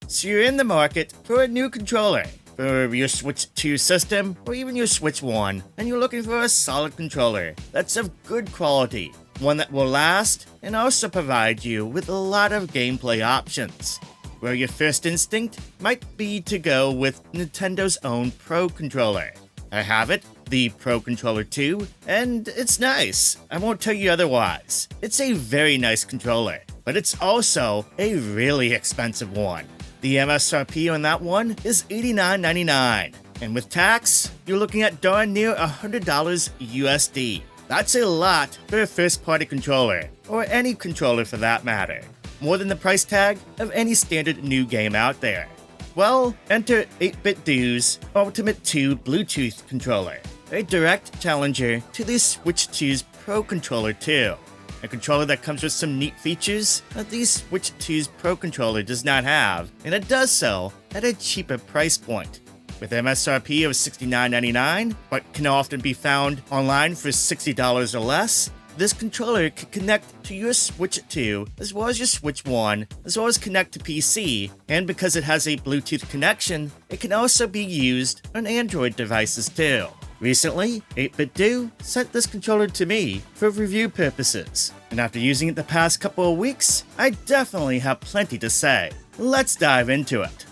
So you're in the market for a new controller for your Switch 2 system or even your Switch 1, and you're looking for a solid controller that's of good quality, one that will last and also provide you with a lot of gameplay options. Where your first instinct might be to go with Nintendo's own Pro Controller. I have it, the Pro Controller 2, and it's nice. I won't tell you otherwise. It's a very nice controller, but it's also a really expensive one. The MSRP on that one is $89.99, and with tax, you're looking at darn near $100 USD. That's a lot for a first-party controller, or any controller for that matter. More than the price tag of any standard new game out there. Well, enter 8BitDo's Ultimate 2 Bluetooth controller, a direct challenger to the Switch 2's Pro Controller 2. A controller that comes with some neat features that the Switch 2's Pro Controller does not have, and it does so at a cheaper price point. With MSRP of $69.99, but can often be found online for $60 or less, this controller can connect to your Switch 2, as well as your Switch 1, as well as connect to PC, and because it has a Bluetooth connection, it can also be used on Android devices too. Recently, 8BitDo sent this controller to me for review purposes, and after using it the past couple of weeks, I definitely have plenty to say. Let's dive into it.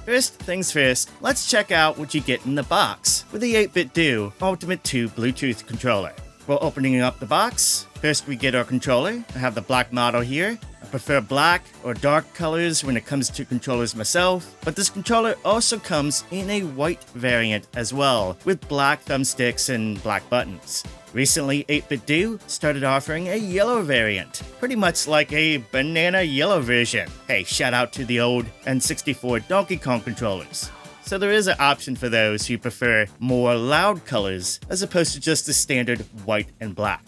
First things first, let's check out what you get in the box with the 8BitDo Ultimate 2 Bluetooth controller. While opening up the box, first we get our controller. I have the black model here. I prefer black or dark colors when it comes to controllers myself, but this controller also comes in a white variant as well, with black thumbsticks and black buttons. Recently, 8BitDo started offering a yellow variant, pretty much like a banana yellow version. Hey, shout out to the old N64 Donkey Kong controllers. So there is an option for those who prefer more loud colors as opposed to just the standard white and black.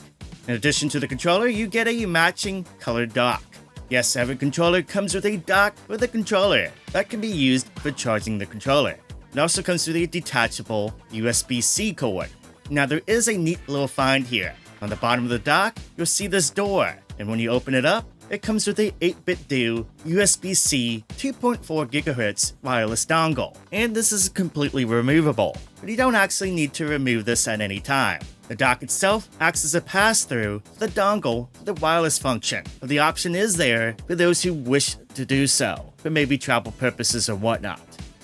In addition to the controller, you get a matching colored dock. Yes, every controller comes with a dock with a controller that can be used for charging the controller. It also comes with a detachable USB-C cord. Now there is a neat little find here. On the bottom of the dock, you'll see this door, and when you open it up, it comes with a 8BitDo USB-C 2.4 GHz wireless dongle, and this is completely removable, but you don't actually need to remove this at any time. The dock itself acts as a pass-through for the dongle for the wireless function, but the option is there for those who wish to do so, for maybe travel purposes or whatnot.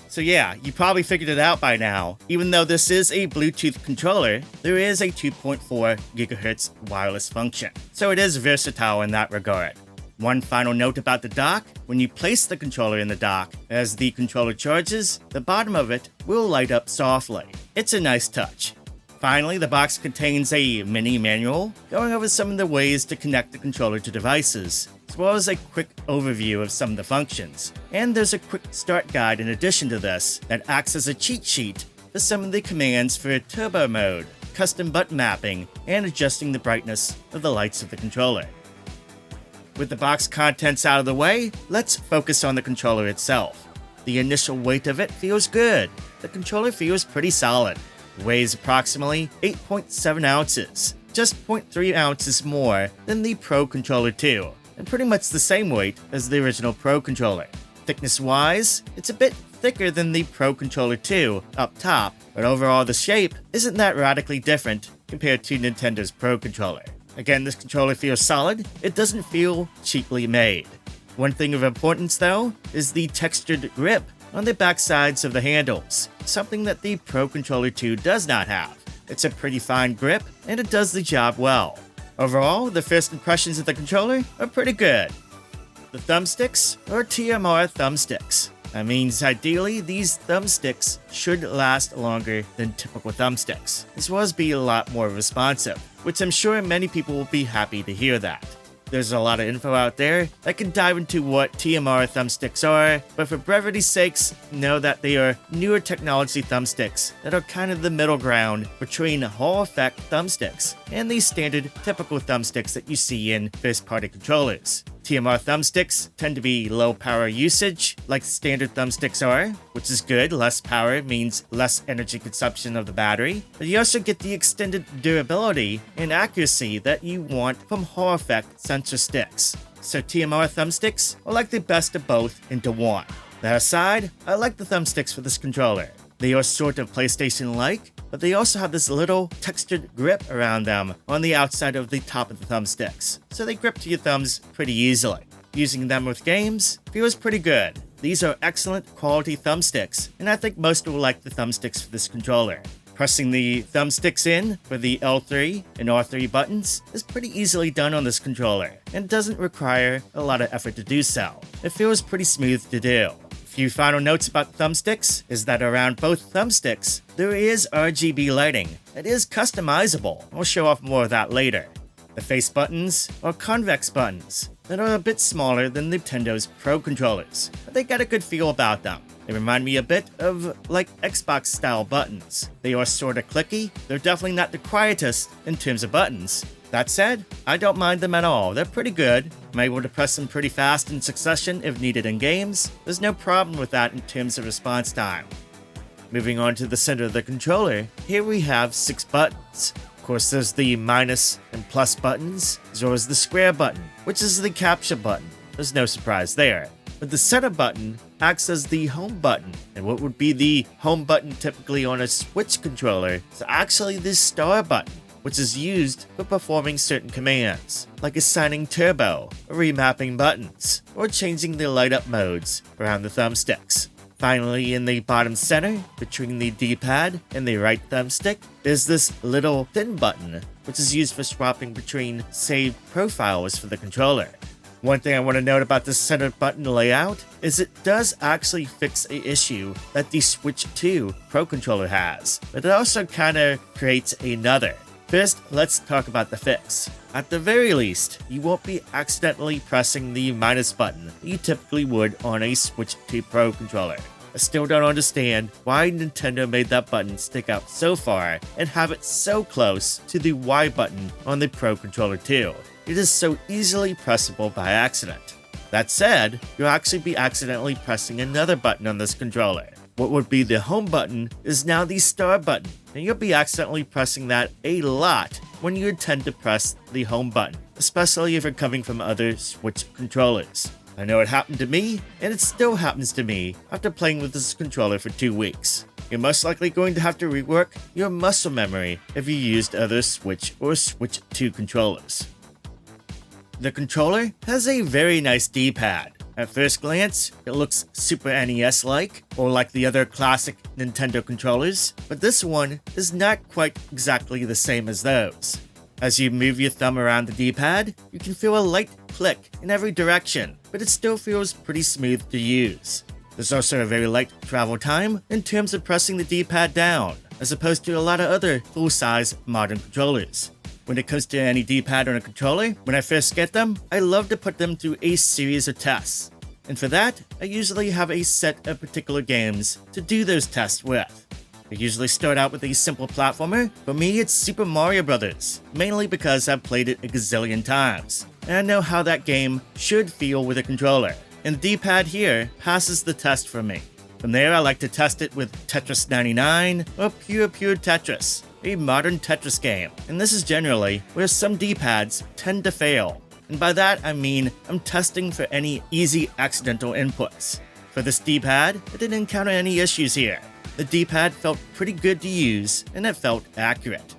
So yeah, you probably figured it out by now. Even though this is a Bluetooth controller, there is a 2.4 GHz wireless function, so it is versatile in that regard. One final note about the dock, when you place the controller in the dock, as the controller charges, the bottom of it will light up softly. It's a nice touch. Finally, the box contains a mini manual going over some of the ways to connect the controller to devices, as well as a quick overview of some of the functions. And there's a quick start guide in addition to this that acts as a cheat sheet for some of the commands for turbo mode, custom button mapping, and adjusting the brightness of the lights of the controller. With the box contents out of the way, let's focus on the controller itself. The initial weight of it feels good. The controller feels pretty solid. It weighs approximately 8.7 ounces, just 0.3 ounces more than the Pro Controller 2, and pretty much the same weight as the original Pro Controller. Thickness-wise, it's a bit thicker than the Pro Controller 2 up top, but overall the shape isn't that radically different compared to Nintendo's Pro Controller. Again, this controller feels solid. It doesn't feel cheaply made. One thing of importance, though, is the textured grip on the back sides of the handles, something that the Pro Controller 2 does not have. It's a pretty fine grip, and it does the job well. Overall, the first impressions of the controller are pretty good. The thumbsticks are TMR thumbsticks. That means ideally, these thumbsticks should last longer than typical thumbsticks, as well as be a lot more responsive, which I'm sure many people will be happy to hear that. There's a lot of info out there that can dive into what TMR thumbsticks are, but for brevity's sakes, know that they are newer technology thumbsticks that are kind of the middle ground between Hall effect thumbsticks and the standard typical thumbsticks that you see in first-party controllers. TMR thumbsticks tend to be low power usage, like standard thumbsticks are, which is good. Less power means less energy consumption of the battery, but you also get the extended durability and accuracy that you want from Hall effect sensor sticks. so TMR thumbsticks are like the best of both into one. That aside, I like the thumbsticks for this controller. They are sort of PlayStation-like, but they also have this little textured grip around them on the outside of the top of the thumbsticks, so they grip to your thumbs pretty easily. Using them with games feels pretty good. These are excellent quality thumbsticks, and I think most will like the thumbsticks for this controller. Pressing the thumbsticks in for the L3 and R3 buttons is pretty easily done on this controller, and doesn't require a lot of effort to do so. It feels pretty smooth to do. A few final notes about thumbsticks is that around both thumbsticks, there is RGB lighting. It is customizable. I'll show off more of that later. The face buttons are convex buttons that are a bit smaller than Nintendo's Pro controllers, but they got a good feel about them. They remind me a bit of like Xbox style buttons. They are sorta clicky. They're definitely not the quietest in terms of buttons. That said, I don't mind them at all. They're pretty good. I'm able to press them pretty fast in succession if needed in games. There's no problem with that in terms of response time. Moving on to the center of the controller, here we have 6 buttons. Of course, there's the minus and plus buttons, as well as the square button, which is the capture button. There's no surprise there. But the center button acts as the home button, and what would be the home button typically on a Switch controller is actually the star button, which is used for performing certain commands, like assigning turbo, or remapping buttons, or changing the light-up modes around the thumbsticks. Finally, in the bottom center, between the D-pad and the right thumbstick, is this little thin button, which is used for swapping between saved profiles for the controller. One thing I want to note about this center button layout is it does actually fix an issue that the Switch 2 Pro controller has, but it also kinda creates another. First, let's talk about the fix. At the very least, you won't be accidentally pressing the minus button that you typically would on a Switch 2 Pro controller. I still don't understand why Nintendo made that button stick out so far and have it so close to the Y button on the Pro controller too. It is so easily pressable by accident. That said, you'll actually be accidentally pressing another button on this controller. What would be the home button is now the star button, and you'll be accidentally pressing that a lot when you intend to press the home button, especially if you're coming from other Switch controllers. I know it happened to me, and it still happens to me after playing with this controller for 2 weeks. You're most likely going to have to rework your muscle memory if you used other Switch or Switch 2 controllers. The controller has a very nice D-pad. At first glance, it looks Super NES-like, or like the other classic Nintendo controllers, but this one is not quite exactly the same as those. As you move your thumb around the D-pad, you can feel a light click in every direction, but it still feels pretty smooth to use. There's also a very light travel time in terms of pressing the D-pad down, as opposed to a lot of other full-size modern controllers. When it comes to any D-pad on a controller, when I first get them, I love to put them through a series of tests. And for that, I usually have a set of particular games to do those tests with. I usually start out with a simple platformer. For me, it's Super Mario Bros., mainly because I've played it a gazillion times, and I know how that game should feel with a controller. And the D-pad here passes the test for me. From there, I like to test it with Tetris 99 or Pure Tetris, a modern Tetris game, and this is generally where some D-pads tend to fail. And by that I mean I'm testing for any easy accidental inputs. For this D-pad, I didn't encounter any issues here. The D-pad felt pretty good to use, and it felt accurate.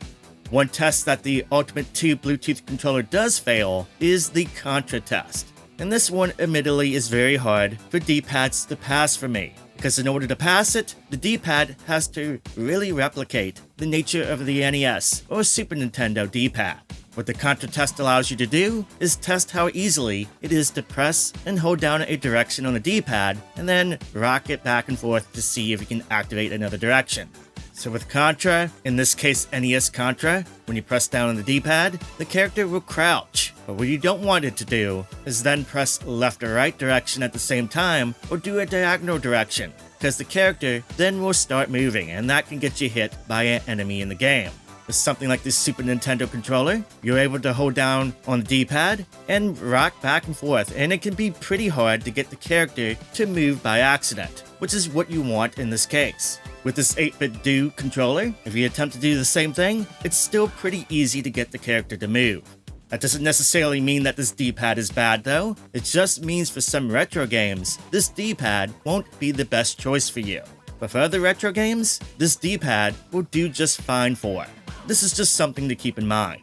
One test that the Ultimate 2 Bluetooth controller does fail is the Contra test. And this one admittedly is very hard for D-pads to pass for me, because in order to pass it, the D-pad has to really replicate the nature of the NES or Super Nintendo D-pad. What the Contra test allows you to do is test how easily it is to press and hold down a direction on the D-pad and then rock it back and forth to see if you can activate another direction. So with Contra, in this case NES Contra, when you press down on the D-pad, the character will crouch. But what you don't want it to do is then press left or right direction at the same time or do a diagonal direction, because the character then will start moving and that can get you hit by an enemy in the game. With something like this Super Nintendo controller, you're able to hold down on the D-pad and rock back and forth, and it can be pretty hard to get the character to move by accident, which is what you want in this case. With this 8BitDo controller, if you attempt to do the same thing, it's still pretty easy to get the character to move. That doesn't necessarily mean that this D-pad is bad though. It just means for some retro games, this D-pad won't be the best choice for you. But for other retro games, this D-pad will do just fine for. This is just something to keep in mind.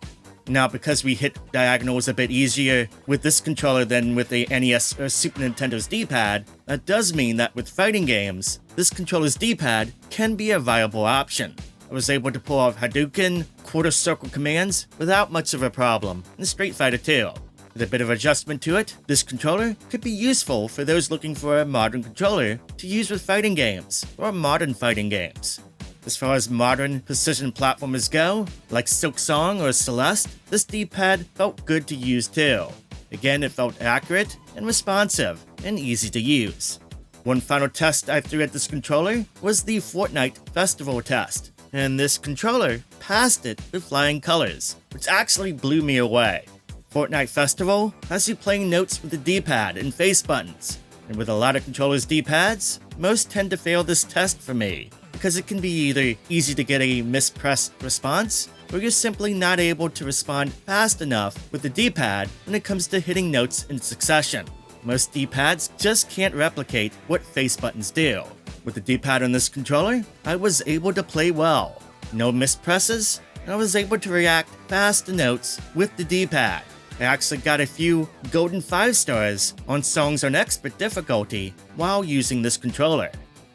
Now, because we hit diagonals a bit easier with this controller than with the NES or Super Nintendo's D-pad, that does mean that with fighting games, this controller's D-pad can be a viable option. I was able to pull off Hadouken, quarter circle commands without much of a problem in Street Fighter 2. With a bit of adjustment to it, this controller could be useful for those looking for a modern controller to use with fighting games or modern fighting games. As far as modern precision platformers go, like Silk Song or Celeste, this D-pad felt good to use too. Again, it felt accurate and responsive and easy to use. One final test I threw at this controller was the Fortnite Festival test, and this controller passed it with flying colors, which actually blew me away. Fortnite Festival has you playing notes with the D-pad and face buttons, and with a lot of controllers' D-pads, most tend to fail this test for me, because it can be either easy to get a mispressed response, or you're simply not able to respond fast enough with the D-pad when it comes to hitting notes in succession. Most D-pads just can't replicate what face buttons do. With the D-pad on this controller, I was able to play well. No mispresses, and I was able to react fast to notes with the D-pad. I actually got a few golden 5 stars on songs on expert difficulty while using this controller.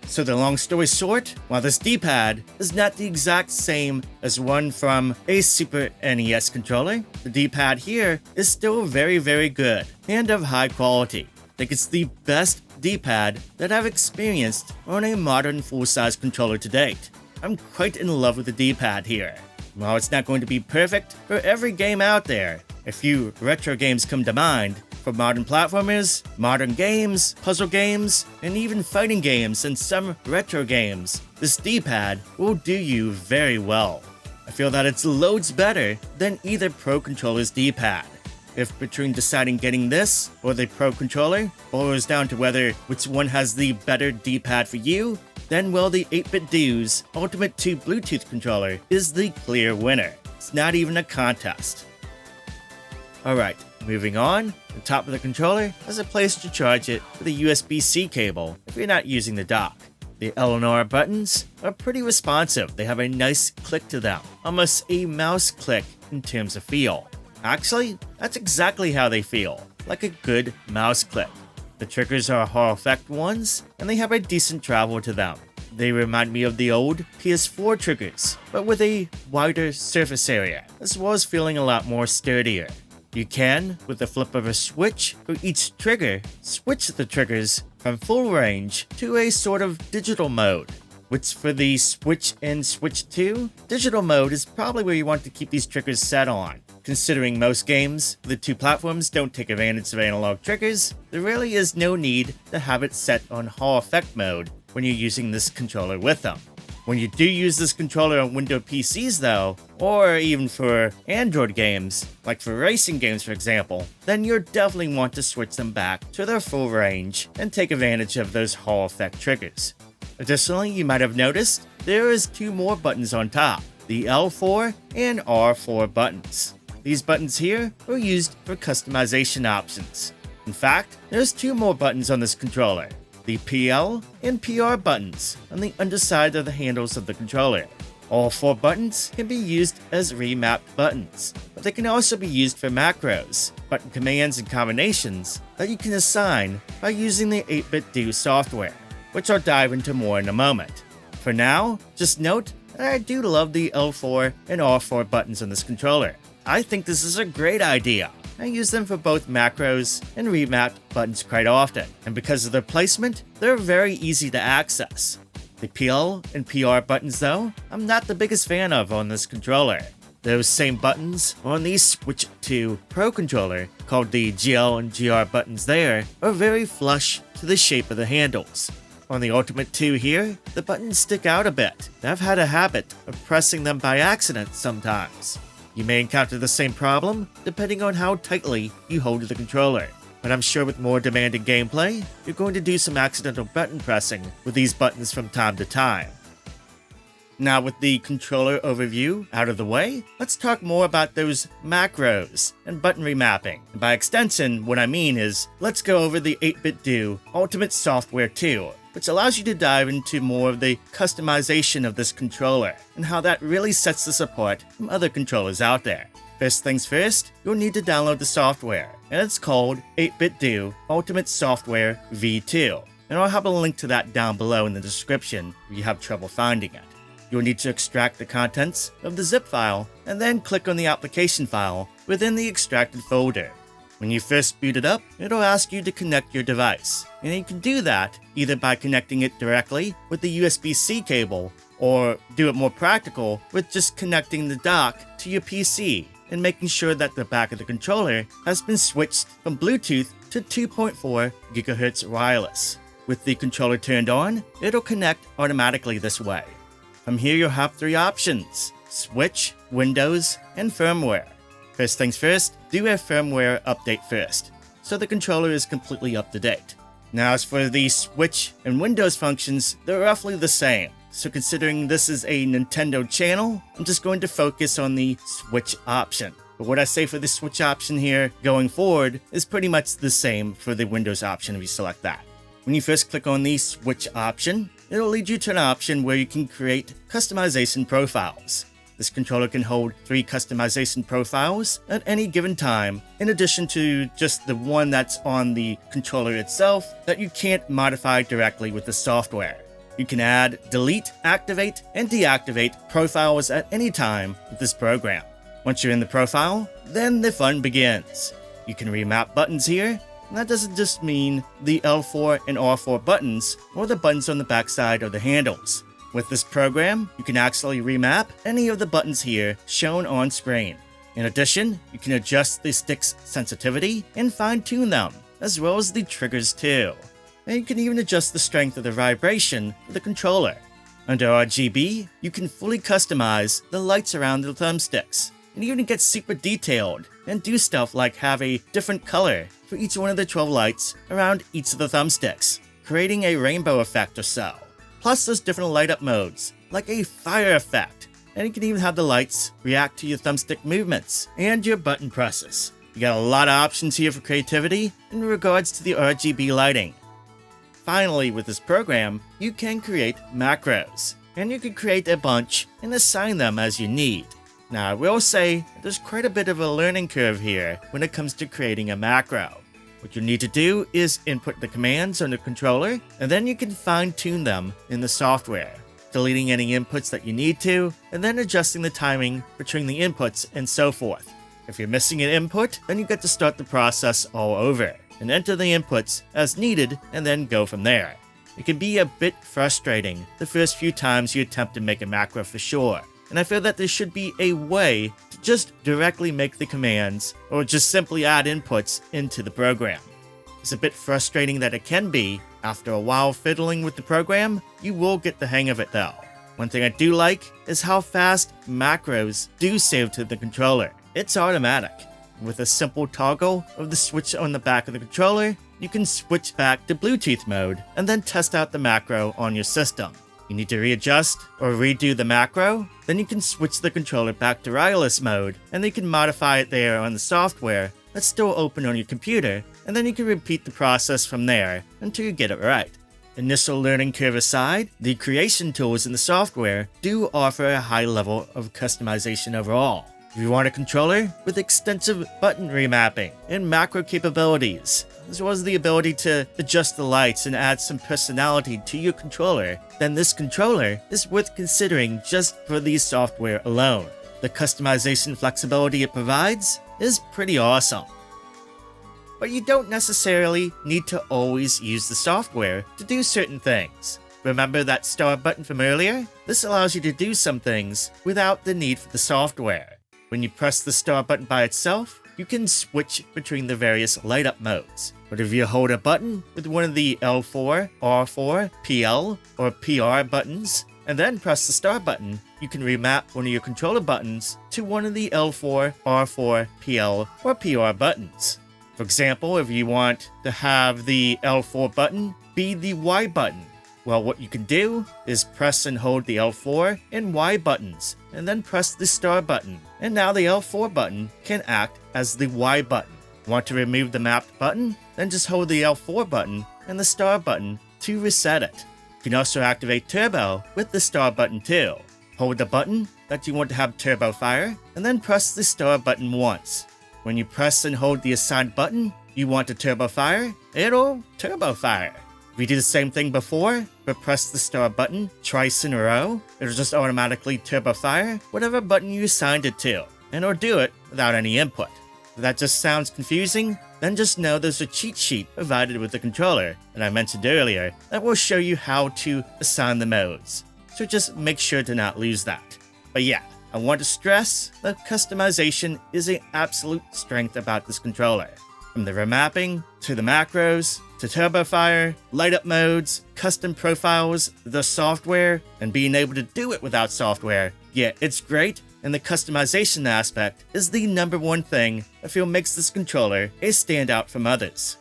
So the long story short, while this D-pad is not the exact same as one from a Super NES controller, the D-pad here is still very good and of high quality. I think it's the best D-pad that I've experienced on a modern full-size controller to date. I'm quite in love with the D-pad here. While it's not going to be perfect for every game out there, a few retro games come to mind. For modern platformers, modern games, puzzle games, and even fighting games and some retro games, this D-pad will do you very well. I feel that it's loads better than either Pro Controller's D-pad. If between deciding getting this or the Pro Controller boils down to whether which one has the better D-pad for you, then well, the 8BitDo's Ultimate 2 Bluetooth controller is the clear winner. It's not even a contest. Alright, moving on, the top of the controller has a place to charge it with a USB-C cable if you're not using the dock. The L and R buttons are pretty responsive. They have a nice click to them, almost a mouse click in terms of feel. Actually, that's exactly how they feel, like a good mouse click. The triggers are Hall effect ones, and they have a decent travel to them. They remind me of the old PS4 triggers, but with a wider surface area, as well as feeling a lot more sturdier. You can, with the flip of a switch for each trigger, switch the triggers from full range to a sort of digital mode, which for the Switch and Switch 2, digital mode is probably where you want to keep these triggers set on. Considering most games, the two platforms don't take advantage of analog triggers, there really is no need to have it set on Hall effect mode when you're using this controller with them. When you do use this controller on Windows PCs though, or even for Android games, like for racing games for example, then you'll definitely want to switch them back to their full range and take advantage of those Hall effect triggers. Additionally, you might have noticed there is 2 more buttons on top, the L4 and R4 buttons. These buttons here are used for customization options. In fact, there's 2 more buttons on this controller, the PL and PR buttons on the underside of the handles of the controller. All 4 buttons can be used as remapped buttons, but they can also be used for macros, button commands and combinations that you can assign by using the 8BitDo software, which I'll dive into more in a moment. For now, just note that I do love the L4 and R4 buttons on this controller. I think this is a great idea. I use them for both macros and remapped buttons quite often, and because of their placement, they're very easy to access. The PL and PR buttons though, I'm not the biggest fan of on this controller. Those same buttons on the Switch 2 Pro controller, called the GL and GR buttons there, are very flush to the shape of the handles. On the Ultimate 2 here, the buttons stick out a bit, and I've had a habit of pressing them by accident sometimes. You may encounter the same problem depending on how tightly you hold the controller, but I'm sure with more demanding gameplay, you're going to do some accidental button pressing with these buttons from time to time. Now with the controller overview out of the way, let's talk more about those macros and button remapping. And by extension, what I mean is, let's go over the 8BitDo Ultimate Software 2, which allows you to dive into more of the customization of this controller, and how that really sets this apart from other controllers out there. First things first, you'll need to download the software, and it's called 8BitDo Ultimate Software V2, and I'll have a link to that down below in the description if you have trouble finding it. You'll need to extract the contents of the zip file, and then click on the application file within the extracted folder. When you first boot it up, it'll ask you to connect your device, and you can do that either by connecting it directly with the USB-C cable, or do it more practical with just connecting the dock to your PC and making sure that the back of the controller has been switched from Bluetooth to 2.4 GHz wireless. With the controller turned on, it'll connect automatically this way. From here you'll have three options: Switch, Windows, and Firmware. First things first, do a firmware update first, so the controller is completely up to date. Now as for the Switch and Windows functions, they're roughly the same. So considering this is a Nintendo channel, I'm just going to focus on the Switch option. But what I say for the Switch option here going forward is pretty much the same for the Windows option if you select that. When you first click on the Switch option, it'll lead you to an option where you can create customization profiles. This controller can hold 3 customization profiles at any given time, in addition to just the one that's on the controller itself that you can't modify directly with the software. You can add, delete, activate, and deactivate profiles at any time with this program. Once you're in the profile, then the fun begins. You can remap buttons here, and that doesn't just mean the L4 and R4 buttons, or the buttons on the backside of the handles. With this program, you can actually remap any of the buttons here shown on screen. In addition, you can adjust the stick's sensitivity and fine-tune them, as well as the triggers too. And you can even adjust the strength of the vibration for the controller. Under RGB, you can fully customize the lights around the thumbsticks, and even get super detailed and do stuff like have a different color for each one of the 12 lights around each of the thumbsticks, creating a rainbow effect or so. Plus there's different light up modes, like a fire effect, and you can even have the lights react to your thumbstick movements and your button presses. You got a lot of options here for creativity in regards to the RGB lighting. Finally, with this program, you can create macros, and you can create a bunch and assign them as you need. Now I will say there's quite a bit of a learning curve here when it comes to creating a macro. What you need to do is input the commands on the controller, and then you can fine-tune them in the software, deleting any inputs that you need to, and then adjusting the timing between the inputs and so forth. If you're missing an input, then you get to start the process all over, and enter the inputs as needed, and then go from there. It can be a bit frustrating the first few times you attempt to make a macro for sure, and I feel that there should be a way to just directly make the commands, or just simply add inputs into the program. It's a bit frustrating that it can be. After a while fiddling with the program, you will get the hang of it though. One thing I do like is how fast macros do save to the controller. It's automatic. With a simple toggle of the switch on the back of the controller, you can switch back to Bluetooth mode and then test out the macro on your system. You need to readjust or redo the macro, then you can switch the controller back to wireless mode, and then you can modify it there on the software that's still open on your computer, and then you can repeat the process from there until you get it right. Initial learning curve aside, the creation tools in the software do offer a high level of customization overall. If you want a controller with extensive button remapping and macro capabilities, as well as the ability to adjust the lights and add some personality to your controller, then this controller is worth considering just for the software alone. The customization flexibility it provides is pretty awesome. But you don't necessarily need to always use the software to do certain things. Remember that star button from earlier? This allows you to do some things without the need for the software. When you press the star button by itself, you can switch between the various light up modes. But if you hold a button with one of the L4, R4, PL, or PR buttons, and then press the star button, you can remap one of your controller buttons to one of the L4, R4, PL, or PR buttons. For example, if you want to have the L4 button be the Y button, Well, what you can do is press and hold the L4 and Y buttons, and then press the star button. And now the L4 button can act as the Y button. Want to remove the mapped button? Then just hold the L4 button and the star button to reset it. You can also activate turbo with the star button too. Hold the button that you want to have turbo fire, and then press the star button once. When you press and hold the assigned button you want to turbo fire, it'll turbo fire. If you do the same thing before, but press the star button twice in a row, it'll just automatically turbo fire whatever button you assigned it to, and it'll do it without any input. If that just sounds confusing, then just know there's a cheat sheet provided with the controller that I mentioned earlier that will show you how to assign the modes. So just make sure to not lose that. But yeah, I want to stress that customization is an absolute strength about this controller. From the remapping, to the macros, to turbo fire, light up modes, custom profiles, the software, and being able to do it without software. Yeah, it's great, and the customization aspect is the #1 thing I feel makes this controller a standout from others.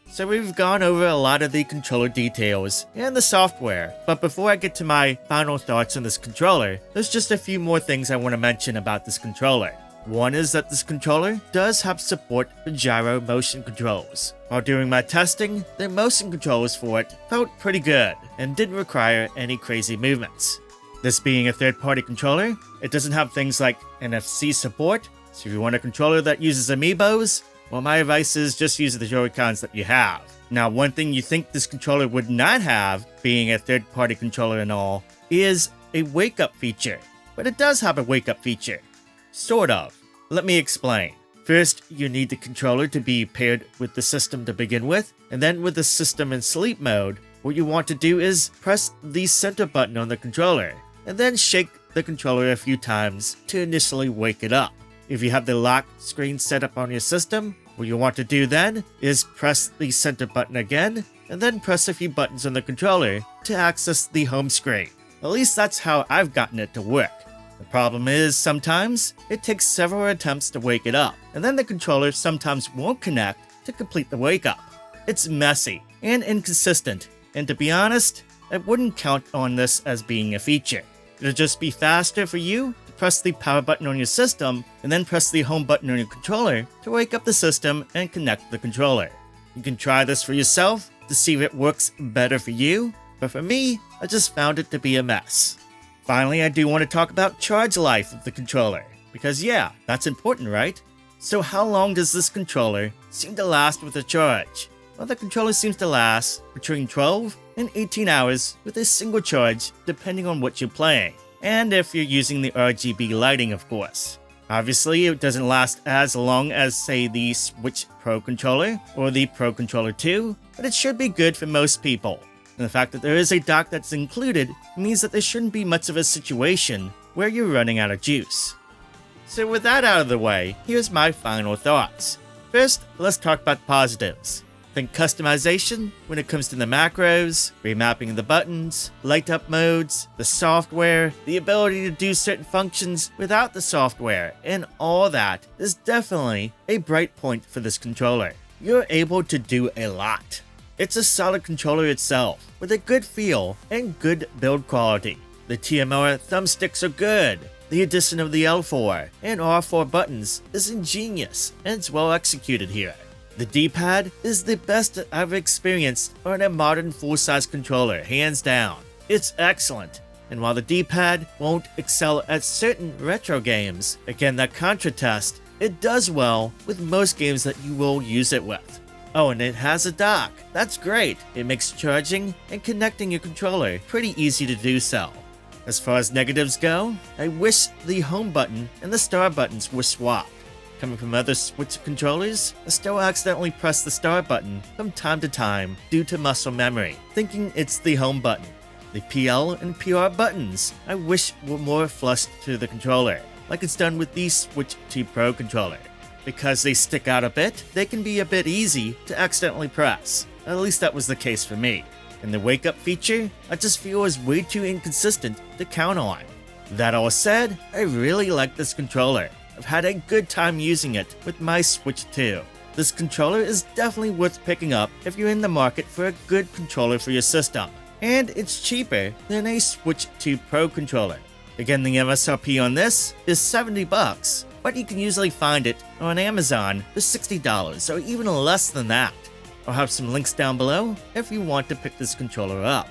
So we've gone over a lot of the controller details and the software, but before I get to my final thoughts on this controller, there's just a few more things I want to mention about this controller. One is that this controller does have support for gyro motion controls. While doing my testing, the motion controls for it felt pretty good and didn't require any crazy movements. This being a third-party controller, it doesn't have things like NFC support, so if you want a controller that uses amiibos, well, my advice is just use the Joy-Cons that you have. Now, one thing you think this controller would not have, being a third-party controller and all, is a wake-up feature. But it does have a wake-up feature. Sort of. Let me explain. First, you need the controller to be paired with the system to begin with, and then with the system in sleep mode, what you want to do is press the center button on the controller, and then shake the controller a few times to initially wake it up. If you have the lock screen set up on your system, what you want to do then is press the center button again, and then press a few buttons on the controller to access the home screen. At least that's how I've gotten it to work. The problem is, sometimes it takes several attempts to wake it up, and then the controller sometimes won't connect to complete the wake up. It's messy and inconsistent, and to be honest, I wouldn't count on this as being a feature. It'll just be faster for you to press the power button on your system, and then press the home button on your controller to wake up the system and connect the controller. You can try this for yourself to see if it works better for you, but for me, I just found it to be a mess. Finally, I do want to talk about charge life of the controller, because yeah, that's important, right? So how long does this controller seem to last with a charge? Well, the controller seems to last between 12 and 18 hours with a single charge, depending on what you're playing, and if you're using the RGB lighting, of course. Obviously, it doesn't last as long as, say, the Switch Pro controller or the Pro Controller 2, but it should be good for most people. And the fact that there is a dock that's included means that there shouldn't be much of a situation where you're running out of juice. So with that out of the way, here's my final thoughts. First, let's talk about positives. Think customization when it comes to the macros, remapping the buttons, light up modes, the software, the ability to do certain functions without the software, and all that is definitely a bright point for this controller. You're able to do a lot. It's a solid controller itself, with a good feel and good build quality. The TMR thumbsticks are good. The addition of the L4 and R4 buttons is ingenious, and it's well executed here. The D-pad is the best I've experienced on a modern full-size controller, hands down. It's excellent, and while the D-pad won't excel at certain retro games, again that Contra test, it does well with most games that you will use it with. Oh, and it has a dock. That's great. It makes charging and connecting your controller pretty easy to do so. As far as negatives go, I wish the home button and the star buttons were swapped. Coming from other Switch controllers, I still accidentally press the star button from time to time due to muscle memory, thinking it's the home button. The PL and PR buttons I wish were more flush to the controller, like it's done with the Switch 2 Pro controller. Because they stick out a bit, they can be a bit easy to accidentally press. At least that was the case for me. And the wake up feature, I just feel is way too inconsistent to count on. That all said, I really like this controller. I've had a good time using it with my Switch 2. this controller is definitely worth picking up if you're in the market for a good controller for your system. And it's cheaper than a Switch 2 Pro controller. Again, the MSRP on this is $70, but you can usually find it on Amazon for $60 or even less than that. I'll have some links down below if you want to pick this controller up.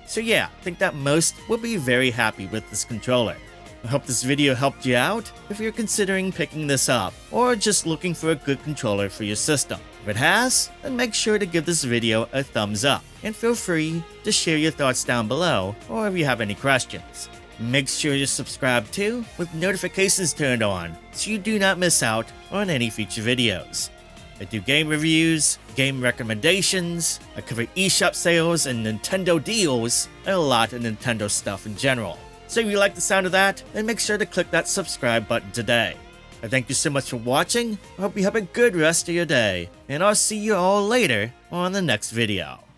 So yeah, I think that most will be very happy with this controller. I hope this video helped you out if you're considering picking this up or just looking for a good controller for your system. If it has, then make sure to give this video a thumbs up and feel free to share your thoughts down below or if you have any questions. Make sure you're subscribed too with notifications turned on so you do not miss out on any future videos. I do game reviews, game recommendations, I cover eShop sales and Nintendo deals, and a lot of Nintendo stuff in general. So if you like the sound of that, then make sure to click that subscribe button today. I thank you so much for watching, I hope you have a good rest of your day, and I'll see you all later on the next video.